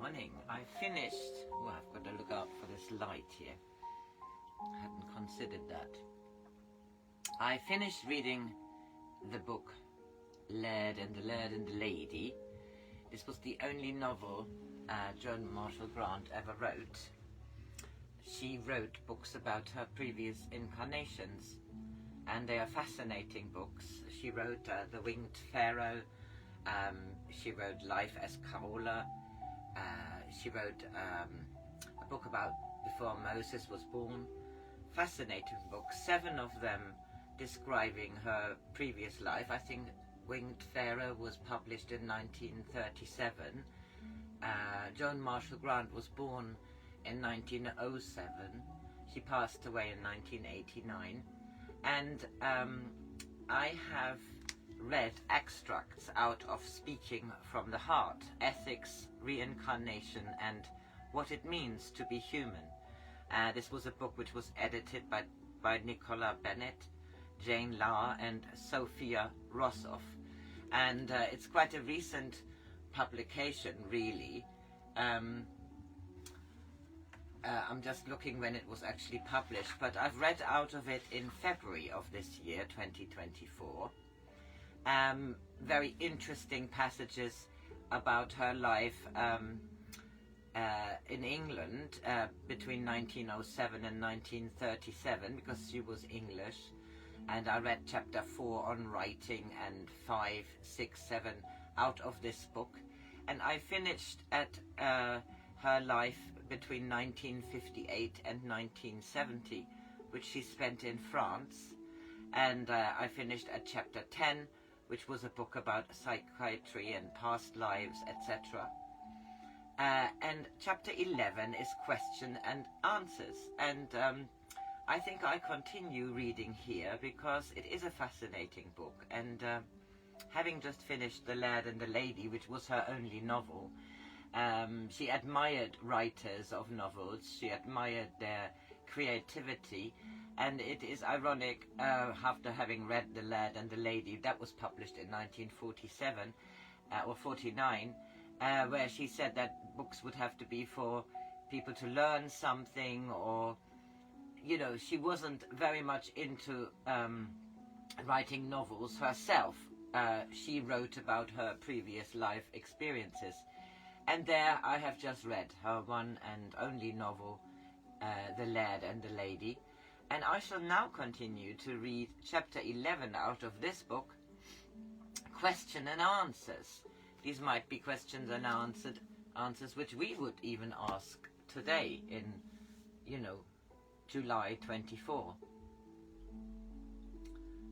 morning. I finished, well, I've got to look out for this light here. I hadn't considered that. I finished reading the book Laird and the Lady. This was the only novel Joan Marshall Grant ever wrote. She wrote books about her previous incarnations, and they are fascinating books. She wrote The Winged Pharaoh, she wrote Life as Kaola, she wrote a book about before Moses was born. Fascinating books, 7 of them describing her previous life. I think Winged Pharaoh was published in 1937. Joan Marshall Grant was born in 1907. She passed away in 1989. And I have read extracts out of Speaking from the Heart, Ethics, Reincarnation, and What It Means to Be Human. This was a book which was edited by Nicola Bennett, Jane Lahr, and Sophia Rossoff. And it's quite a recent publication, really. I'm just looking when it was actually published, but I've read out of it in February of this year, 2024. Very interesting passages about her life in England between 1907 and 1937, because she was English. And I read chapter 4 on writing and 5, 6, 7 out of this book. And I finished at her life between 1958 and 1970, which she spent in France. And I finished at chapter 10, which was a book about psychiatry and past lives, etc. And chapter 11 is question and answers. And I think I continue reading here because it is a fascinating book. And having just finished The Laird and the Lady, which was her only novel, she admired writers of novels. She admired their creativity. And it is ironic, after having read The Laird and the Lady, that was published in 1947 or 49, where she said that books would have to be for people to learn something, or, you know, she wasn't very much into writing novels herself. She wrote about her previous life experiences. And there I have just read her one and only novel, The Laird and the Lady. And I shall now continue to read chapter 11 out of this book, Question and Answers. These might be questions and answers which we would even ask today in, you know, July 24.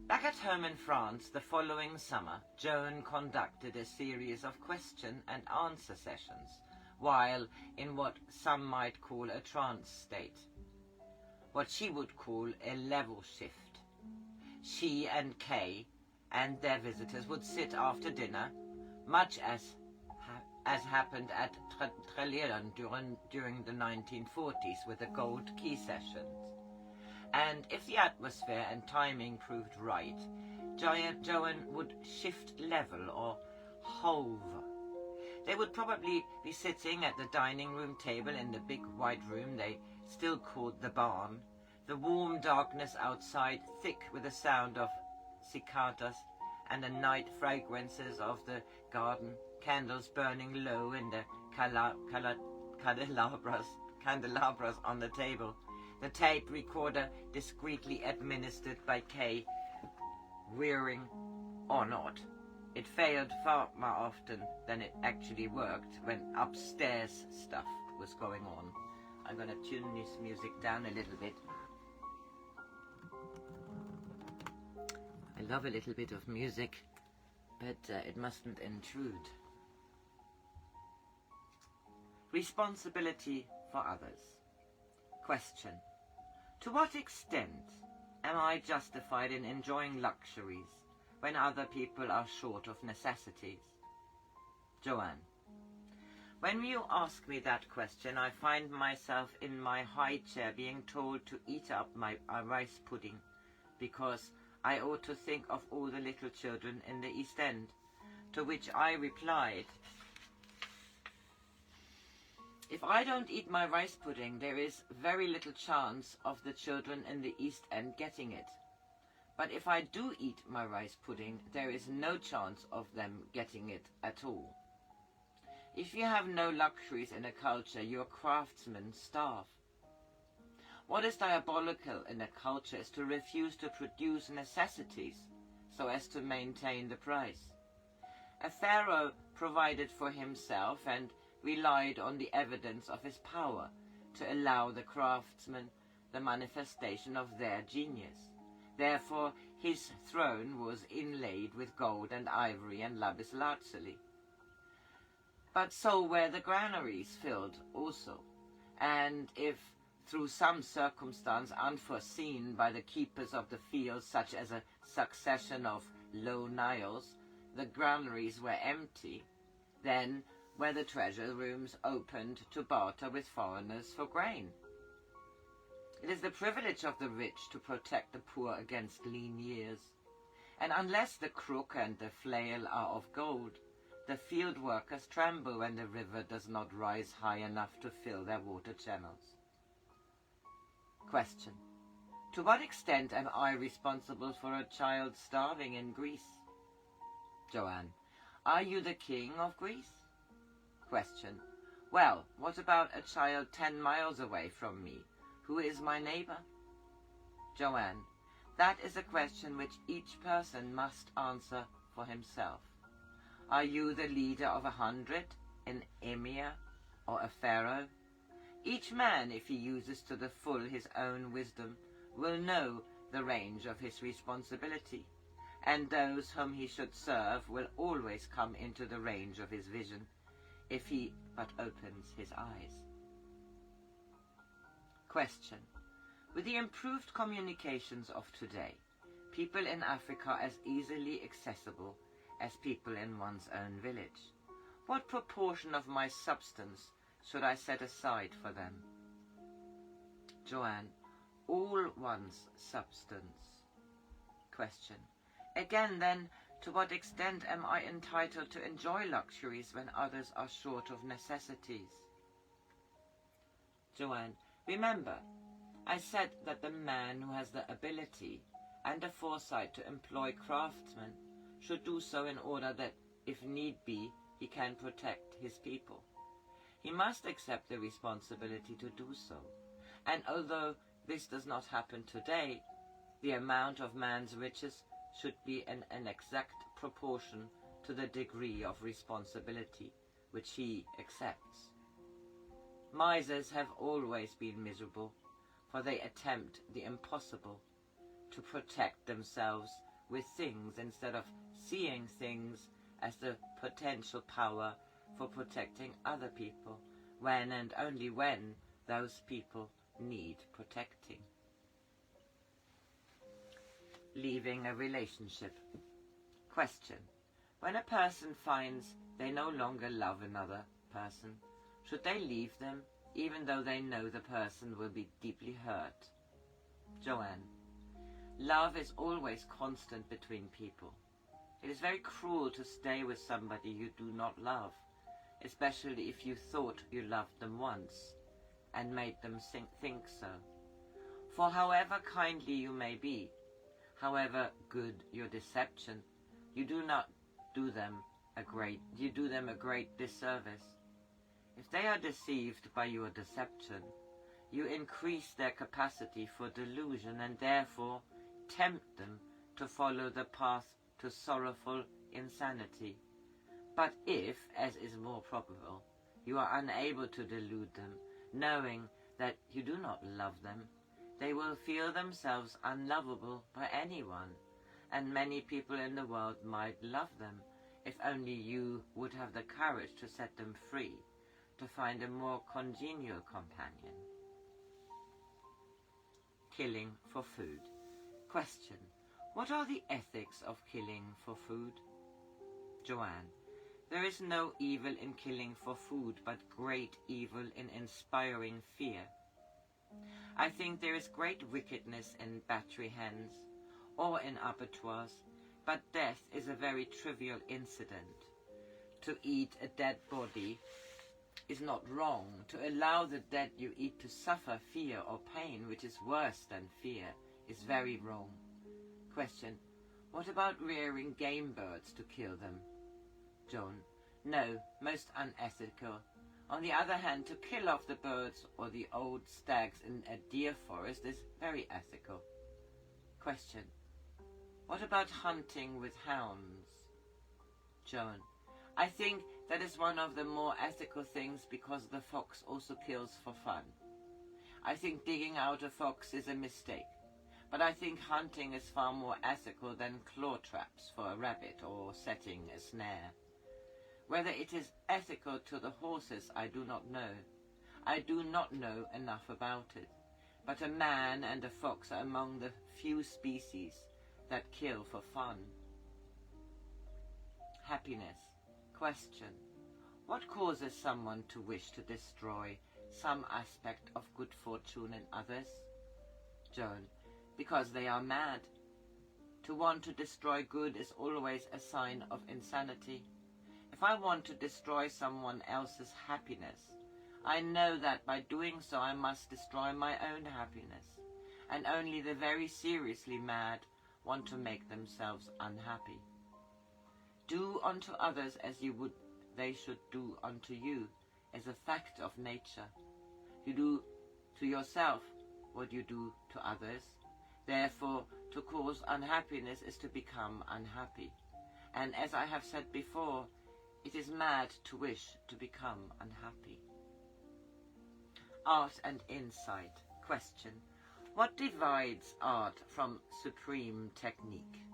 Back at home in France the following summer, Joan conducted a series of question and answer sessions, while in what some might call a trance state. What she would call a level shift. She and Kay and their visitors would sit after dinner, much as happened at Trelieren during the 1940s with the gold key sessions. And if the atmosphere and timing proved right, Joan would shift level or hove. They would probably be sitting at the dining room table in the big white room they still called the barn, the warm darkness outside thick with the sound of cicadas and the night fragrances of the garden, candles burning low in the candelabras on the table, the tape recorder discreetly administered by Kay, wearing or not. It failed far more often than it actually worked when upstairs stuff was going on. I'm going to tune this music down a little bit. I love a little bit of music, but it mustn't intrude. Responsibility for others. Question. To what extent am I justified in enjoying luxuries when other people are short of necessities? Joanne. When you ask me that question, I find myself in my high chair being told to eat up my rice pudding, because I ought to think of all the little children in the East End, to which I replied, If I don't eat my rice pudding, there is very little chance of the children in the East End getting it. But if I do eat my rice pudding, there is no chance of them getting it at all. If you have no luxuries in a culture, your craftsmen starve. What is diabolical in a culture is to refuse to produce necessities so as to maintain the price. A pharaoh provided for himself and relied on the evidence of his power to allow the craftsmen the manifestation of their genius. Therefore, his throne was inlaid with gold and ivory and lapis lazuli. But so were the granaries filled also, and if through some circumstance unforeseen by the keepers of the fields, such as a succession of low Niles, the granaries were empty, then were the treasure rooms opened to barter with foreigners for grain. It is the privilege of the rich to protect the poor against lean years, and unless the crook and the flail are of gold, the field workers tremble when the river does not rise high enough to fill their water channels. Question. To what extent am I responsible for a child starving in Greece? Joanne. Are you the king of Greece? Question. Well, what about a child 10 miles away from me? Who is my neighbor? Joanne. That is a question which each person must answer for himself. Are you the leader of 100, an emir, or a pharaoh? Each man, if he uses to the full his own wisdom, will know the range of his responsibility, and those whom he should serve will always come into the range of his vision, if he but opens his eyes. Question. With the improved communications of today, people in Africa are as easily accessible as people in one's own village. What proportion of my substance should I set aside for them? Joanne. All one's substance. Question. Again then, to what extent am I entitled to enjoy luxuries when others are short of necessities? Joanne. Remember, I said that the man who has the ability and the foresight to employ craftsmen should do so in order that, if need be, he can protect his people. He must accept the responsibility to do so, and although this does not happen today, the amount of man's riches should be in an exact proportion to the degree of responsibility which he accepts. Misers have always been miserable, for they attempt the impossible, to protect themselves with things instead of seeing things as the potential power for protecting other people, when and only when those people need protecting. Leaving a relationship. Question. When a person finds they no longer love another person, should they leave them even though they know the person will be deeply hurt? Joanne. Love is always constant between people. It is very cruel to stay with somebody you do not love, especially if you thought you loved them once and made them think so. For however kindly you may be, however good your deception, you do them a great disservice. If they are deceived by your deception, you increase their capacity for delusion and therefore tempt them to follow the path to sorrowful insanity. But if, as is more probable, you are unable to delude them, knowing that you do not love them, they will feel themselves unlovable by anyone, and many people in the world might love them if only you would have the courage to set them free, to find a more congenial companion. Killing for food. Question. What are the ethics of killing for food? Joanne. There is no evil in killing for food, but great evil in inspiring fear. I think there is great wickedness in battery hens or in abattoirs, but death is a very trivial incident. To eat a dead body is not wrong. To allow the dead you eat to suffer fear or pain, which is worse than fear, is very wrong. Question. What about rearing game birds to kill them? Joan. No, most unethical. On the other hand, to kill off the birds or the old stags in a deer forest is very ethical. Question. What about hunting with hounds? Joan. I think that is one of the more ethical things because the fox also kills for fun. I think digging out a fox is a mistake, but I think hunting is far more ethical than claw traps for a rabbit or setting a snare. Whether it is ethical to the horses I do not know. I do not know enough about it, but a man and a fox are among the few species that kill for fun. Happiness. Question. What causes someone to wish to destroy some aspect of good fortune in others? Joan. Because they are mad. To want to destroy good is always a sign of insanity. If I want to destroy someone else's happiness, I know that by doing so I must destroy my own happiness, and only the very seriously mad want to make themselves unhappy. Do unto others as you would they should do unto you is a fact of nature. You do to yourself what you do to others. Therefore, to cause unhappiness is to become unhappy. And as I have said before, it is mad to wish to become unhappy. Art and insight. Question. What divides art from supreme technique?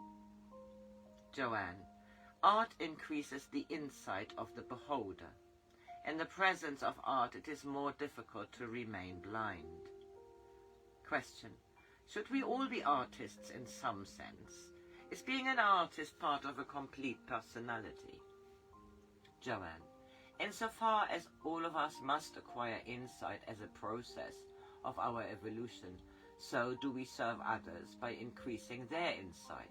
Joanne. Art increases the insight of the beholder. In the presence of art, it is more difficult to remain blind. Question. Should we all be artists in some sense? Is being an artist part of a complete personality? Joanne. Insofar as all of us must acquire insight as a process of our evolution, so do we serve others by increasing their insight.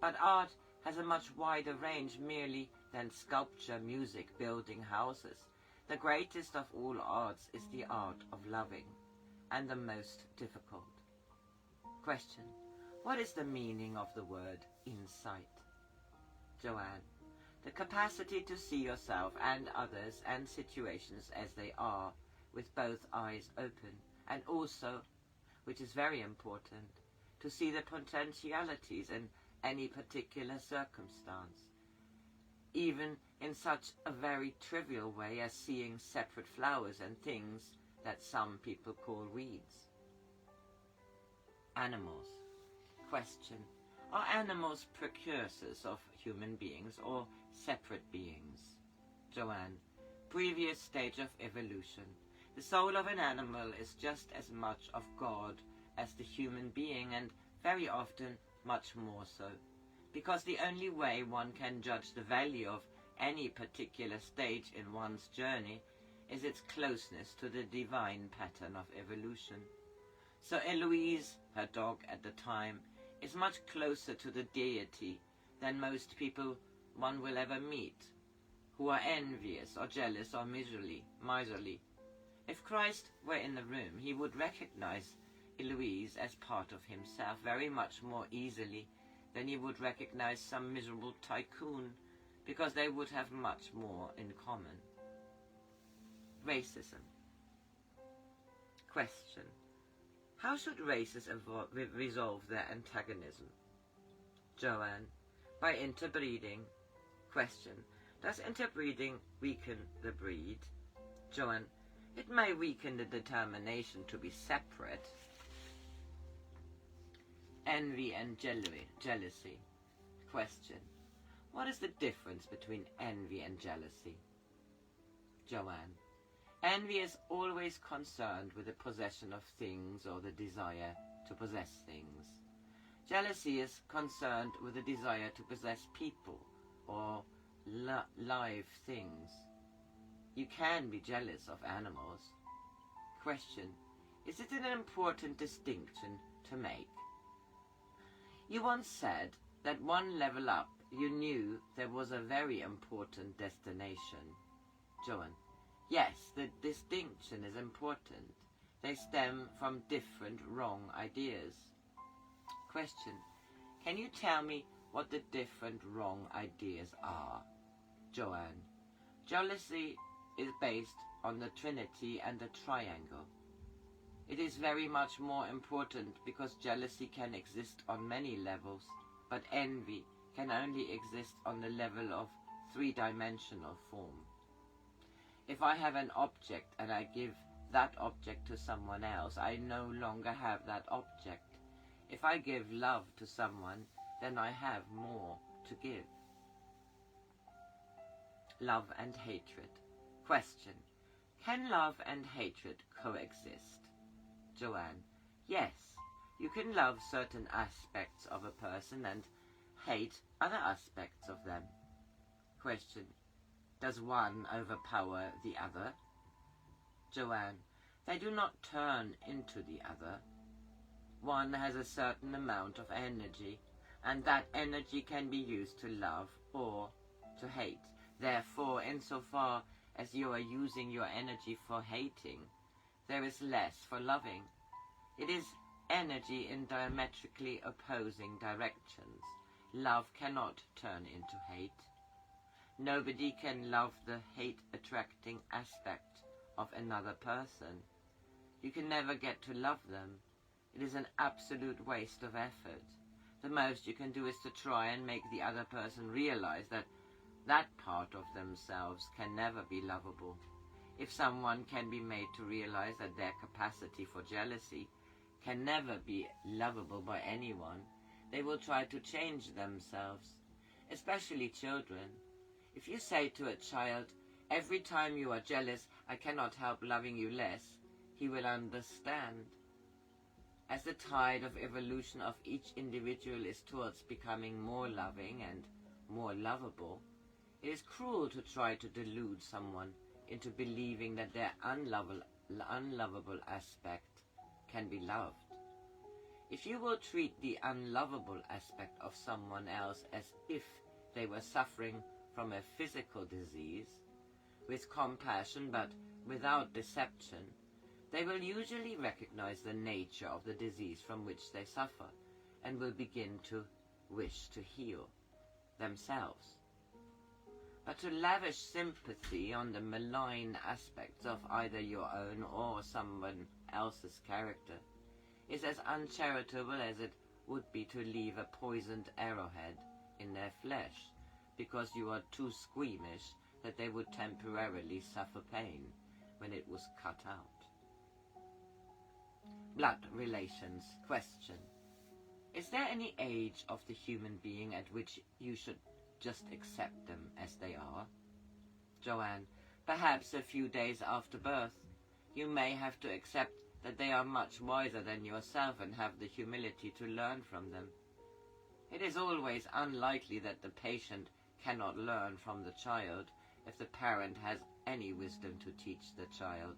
But art has a much wider range merely than sculpture, music, building houses. The greatest of all arts is the art of loving, and the most difficult. Question. What is the meaning of the word insight? Joanne. The capacity to see yourself and others and situations as they are, with both eyes open, and also, which is very important, to see the potentialities in any particular circumstance, even in such a very trivial way as seeing separate flowers and things that some people call weeds. Animals. Question. Are animals precursors of human beings or separate beings? Joanne. Previous stage of evolution. The soul of an animal is just as much of God as the human being, and very often much more so, because the only way one can judge the value of any particular stage in one's journey is its closeness to the divine pattern of evolution. So Eloise, her dog at the time, is much closer to the deity than most people one will ever meet, who are envious or jealous or miserly. If Christ were in the room, he would recognize Eloise as part of himself very much more easily than he would recognize some miserable tycoon, because they would have much more in common. Racism. Question. How should races resolve their antagonism? Joanne. By interbreeding. Question. Does interbreeding weaken the breed? Joanne. It may weaken the determination to be separate. Envy and jealousy. Question. What is the difference between envy and jealousy? Joanne. Envy is always concerned with the possession of things or the desire to possess things. Jealousy is concerned with the desire to possess people or live things. You can be jealous of animals. Question. Is it an important distinction to make? You once said that one level up you knew there was a very important destination. Joan. Yes, the distinction is important. They stem from different wrong ideas. Question. Can you tell me what the different wrong ideas are? Joanne. Jealousy is based on the Trinity and the triangle. It is very much more important because jealousy can exist on many levels, but envy can only exist on the level of three-dimensional form. If I have an object and I give that object to someone else, I no longer have that object. If I give love to someone, then I have more to give. Love and hatred. Question. Can love and hatred coexist? Joanne. Yes, you can love certain aspects of a person and hate other aspects of them. Question. Does one overpower the other? Joanne. They do not turn into the other. One has a certain amount of energy, and that energy can be used to love or to hate. Therefore, insofar as you are using your energy for hating, there is less for loving. It is energy in diametrically opposing directions. Love cannot turn into hate. Nobody can love the hate-attracting aspect of another person. You can never get to love them. It is an absolute waste of effort. The most you can do is to try and make the other person realize that that part of themselves can never be lovable. If someone can be made to realize that their capacity for jealousy can never be lovable by anyone, they will try to change themselves, especially children. If you say to a child, "Every time you are jealous, I cannot help loving you less," he will understand. As the tide of evolution of each individual is towards becoming more loving and more lovable, it is cruel to try to delude someone into believing that their unlovable aspect can be loved. If you will treat the unlovable aspect of someone else as if they were suffering from a physical disease, with compassion but without deception, they will usually recognize the nature of the disease from which they suffer and will begin to wish to heal themselves. But to lavish sympathy on the malign aspects of either your own or someone else's character is as uncharitable as it would be to leave a poisoned arrowhead in their flesh because you are too squeamish that they would temporarily suffer pain when it was cut out. Blood relations. Question. Is there any age of the human being at which you should just accept them as they are? Joanne. Perhaps a few days after birth. You may have to accept that they are much wiser than yourself and have the humility to learn from them. It is always unlikely that the patient cannot learn from the child if the parent has any wisdom to teach the child.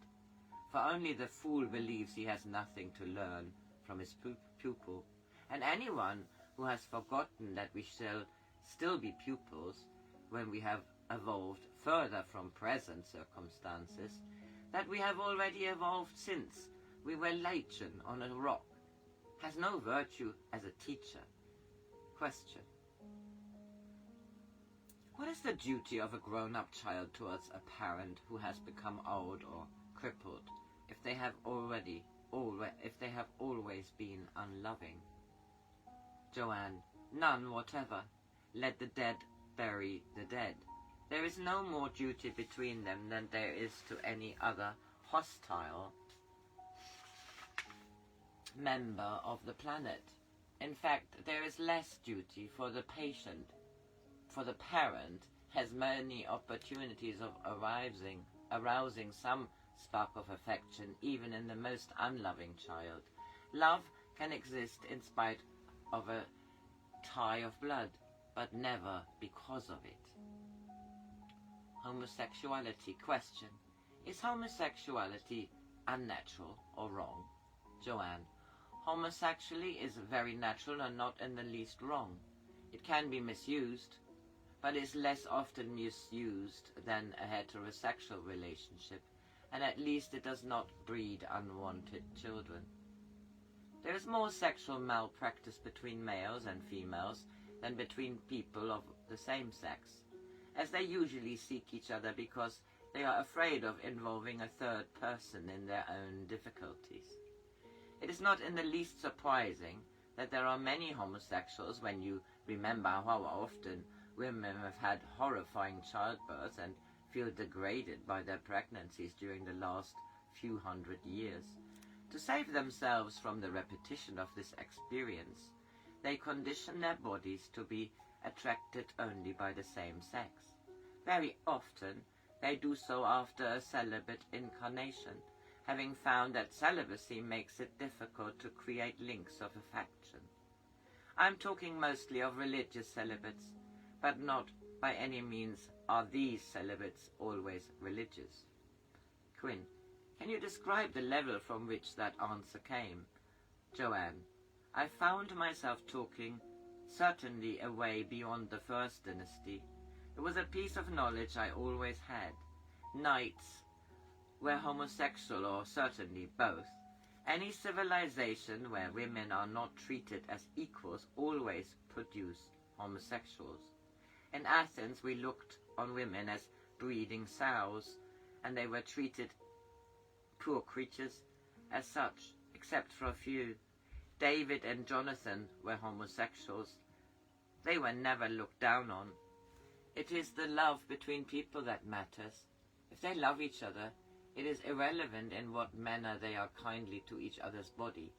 For only the fool believes he has nothing to learn from his pupil, and anyone who has forgotten that we shall still be pupils when we have evolved further from present circumstances, that we have already evolved since we were lichen on a rock, has no virtue as a teacher. Question. What is the duty of a grown-up child towards a parent who has become old or crippled if they have always been unloving? Joanne. None whatever. Let the dead bury the dead. There is no more duty between them than there is to any other hostile member of the planet. In fact, there is less duty for the patient, for the parent has many opportunities of arousing some spark of affection even in the most unloving child. Love can exist in spite of a tie of blood, but never because of it. Homosexuality. Question. Is homosexuality unnatural or wrong? Joanne. Homosexuality is very natural and not in the least wrong. It can be misused, but is less often misused than a heterosexual relationship, and at least it does not breed unwanted children. There is more sexual malpractice between males and females than between people of the same sex, as they usually seek each other because they are afraid of involving a third person in their own difficulties. It is not in the least surprising that there are many homosexuals when you remember how often women have had horrifying childbirths and feel degraded by their pregnancies during the last few hundred years. To save themselves from the repetition of this experience, they condition their bodies to be attracted only by the same sex. Very often, they do so after a celibate incarnation, having found that celibacy makes it difficult to create links of affection. I'm talking mostly of religious celibates, but not by any means are these celibates always religious. Quinn, can you describe the level from which that answer came? Joanne, I found myself talking certainly away beyond the first dynasty. It was a piece of knowledge I always had. Knights were homosexual, or certainly both. Any civilization where women are not treated as equals always produce homosexuals. In Athens we looked on women as breeding sows, and they were treated, poor creatures, as such, except for a few. David and Jonathan were homosexuals. They were never looked down on. It is the love between people that matters. If they love each other, it is irrelevant in what manner they are kindly to each other's bodies.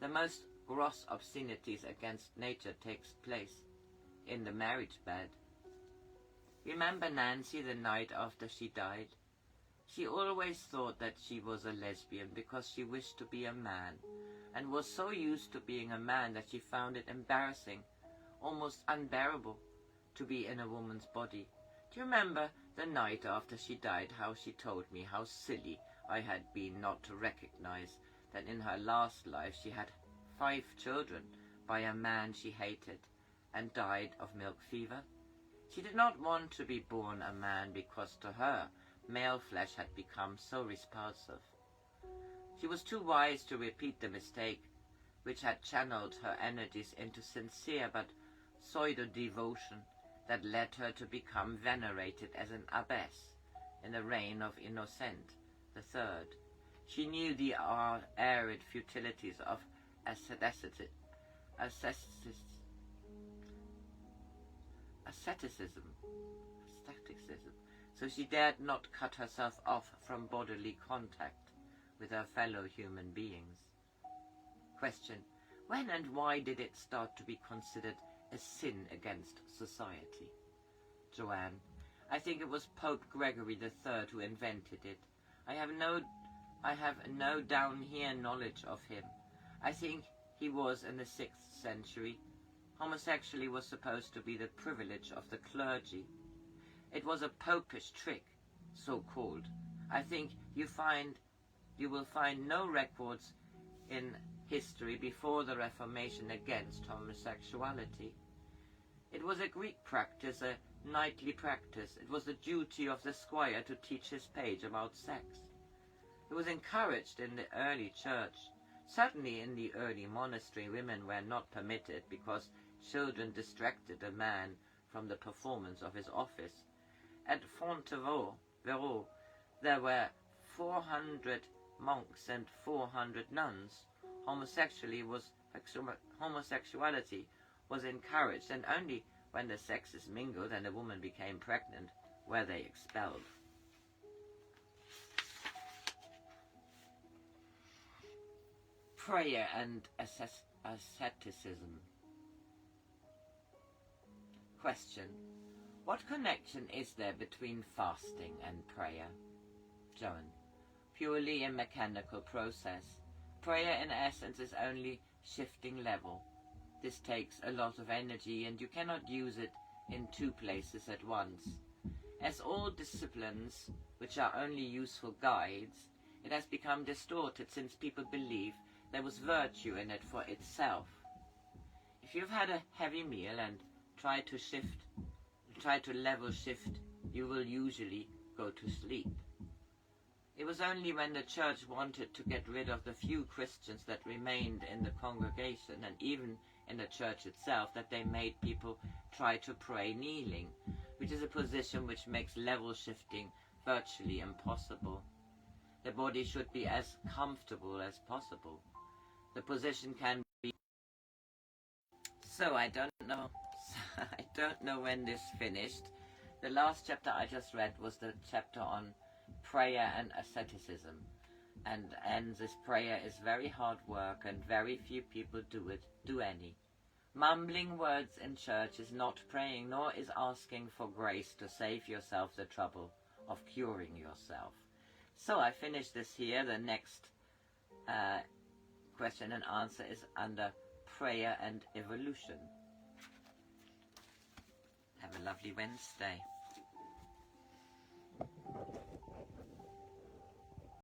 The most gross obscenities against nature takes place in the marriage bed. Remember Nancy the night after she died? She always thought that she was a lesbian because she wished to be a man, and was so used to being a man that she found it embarrassing, almost unbearable, to be in a woman's body. Do you remember the night after she died, how she told me how silly I had been not to recognize that in her last life she had 5 children by a man she hated and died of milk fever? She did not want to be born a man because to her male flesh had become so repulsive. She was too wise to repeat the mistake, which had channeled her energies into sincere but pseudo-devotion that led her to become venerated as an abbess in the reign of Innocent III. She knew the arid futilities of asceticism, so she dared not cut herself off from bodily contact with her fellow human beings. Question: when and why did it start to be considered a sin against society? Joanne, I think it was Pope Gregory III who invented it. I have no down here knowledge of him. I think he was in the 6th century. Homosexuality was supposed to be the privilege of the clergy. It was a popish trick, so-called. I think you will find no records in history before the Reformation against homosexuality. It was a Greek practice, a knightly practice. It was the duty of the squire to teach his page about sex. It was encouraged in the early church. Certainly in the early monastery, women were not permitted because children distracted a man from the performance of his office. At Fontevraud, there were 400 monks and 400 nuns. Homosexuality was encouraged, and only when the sexes mingled and a woman became pregnant were they expelled. Prayer and asceticism. Question: what connection is there between fasting and prayer? Joan: purely a mechanical process. Prayer in essence is only shifting level. This takes a lot of energy and you cannot use it in 2 places at once. As all disciplines which are only useful guides, it has become distorted since people believe there was virtue in it for itself. If you've had a heavy meal and tried to shift try to level shift, you will usually go to sleep. It was only when the church wanted to get rid of the few Christians that remained in the congregation, and even in the church itself, that they made people try to pray kneeling, which is a position which makes level shifting virtually impossible. The body should be as comfortable as possible. The position can be... So I don't know when this finished. The last chapter I just read was the chapter on prayer and asceticism, and this prayer is very hard work, and very few people do any. Mumbling words in church is not praying, nor is asking for grace to save yourself the trouble of curing yourself. So I finish this here. The next question and answer is under prayer and evolution. Have a lovely Wednesday.